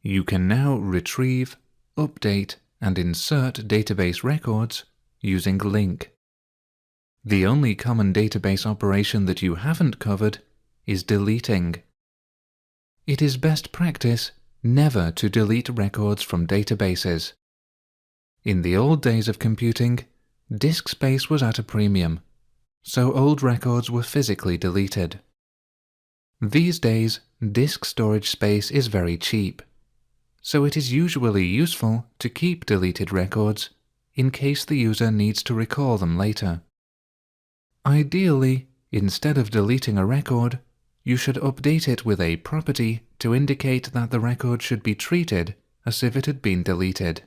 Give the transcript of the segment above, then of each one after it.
You can now retrieve, update, and insert database records using LINQ. The only common database operation that you haven't covered is deleting. It is best practice never to delete records from databases. In the old days of computing, disk space was at a premium, so old records were physically deleted. These days, disk storage space is very cheap, so it is usually useful to keep deleted records in case the user needs to recall them later. Ideally, instead of deleting a record, you should update it with a property to indicate that the record should be treated as if it had been deleted.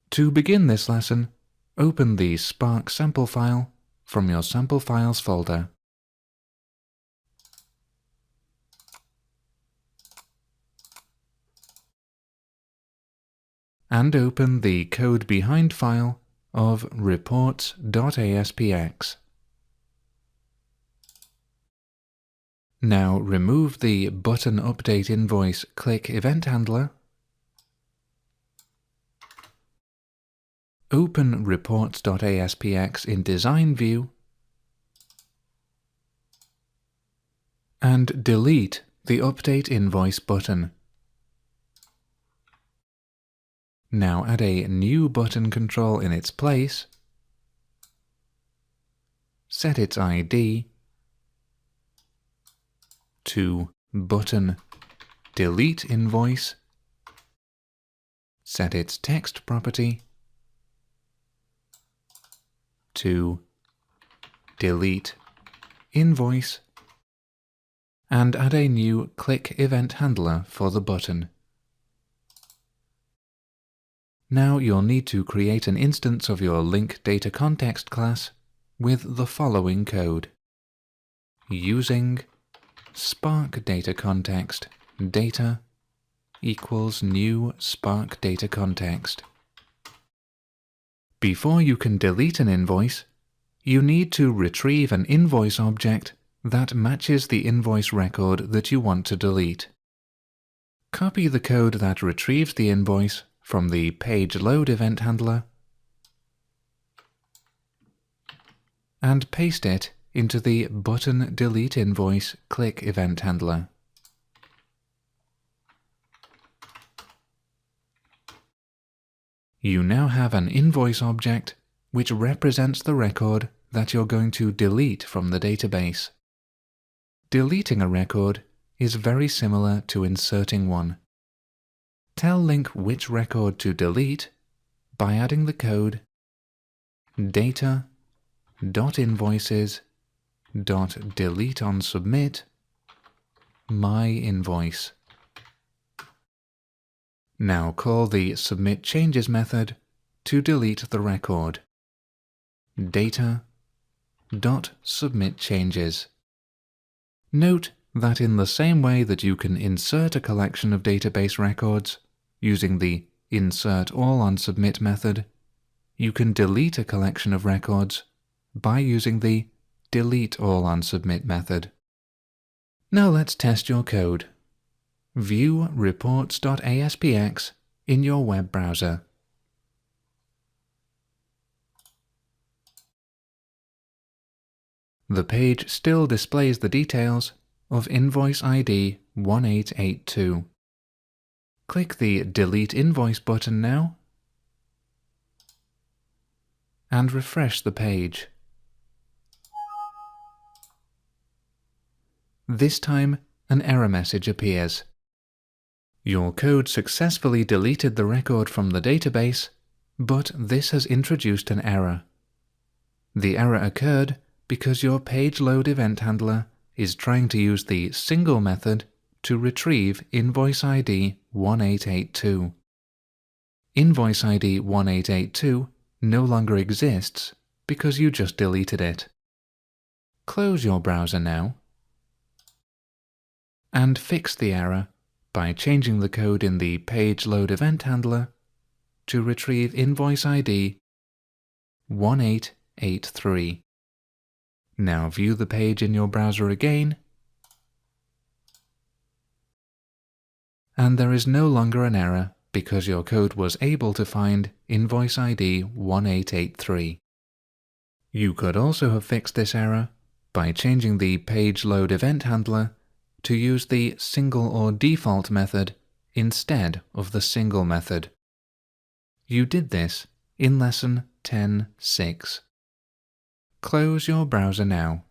To begin this lesson, open the Spark sample file from your Sample Files folder. And open the code behind file of reports.aspx. Now remove the button update invoice click event handler. Open reports.aspx in design view and delete the update invoice button. Now add a new button control in its place, set its ID to button delete invoice, set its text property to delete invoice, and add a new click event handler for the button. Now you'll need to create an instance of your LINQ data context class with the following code. Using Spark data context data equals new Spark data context. Before you can delete an invoice, you need to retrieve an invoice object that matches the invoice record that you want to delete. Copy the code that retrieves the invoice from the page load event handler and paste it into the button delete invoice click event handler. You now have an invoice object which represents the record that you're going to delete from the database. Deleting a record is very similar to inserting one. Tell LINQ which record to delete by adding the code data.invoices.deleteOnSubmit myInvoice. Now call the submitChanges method to delete the record. Data.submitChanges. Note that in the same way that you can insert a collection of database records using the InsertAllOnSubmit method, you can delete a collection of records by using the DeleteAllOnSubmit method. Now let's test your code. View reports.aspx in your web browser. The page still displays the details of invoice ID 1882. Click the Delete Invoice button now and refresh the page. This time, an error message appears. Your code successfully deleted the record from the database, but this has introduced an error. The error occurred because your page load event handler is trying to use the single method to retrieve invoice ID 1882. Invoice ID 1882 no longer exists because you just deleted it. Close your browser now and fix the error by changing the code in the page load event handler to retrieve invoice ID 1883. Now view the page in your browser again and there is no longer an error because your code was able to find invoice ID 1883. You could also have fixed this error by changing the page load event handler to use the single or default method instead of the single method. You did this in lesson 10.6. Close your browser now.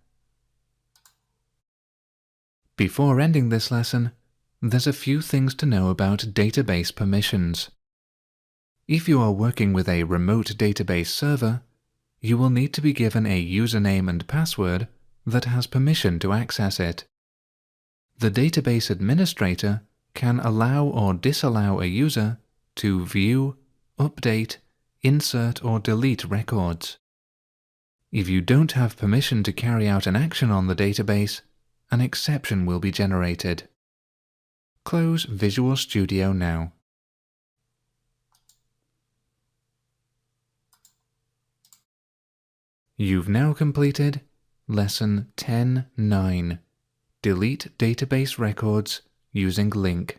Before ending this lesson, there's a few things to know about database permissions. If you are working with a remote database server, you will need to be given a username and password that has permission to access it. The database administrator can allow or disallow a user to view, update, insert or delete records. If you don't have permission to carry out an action on the database, an exception will be generated. Close Visual Studio now. You've now completed Lesson 10.9, Delete Database Records using LINQ.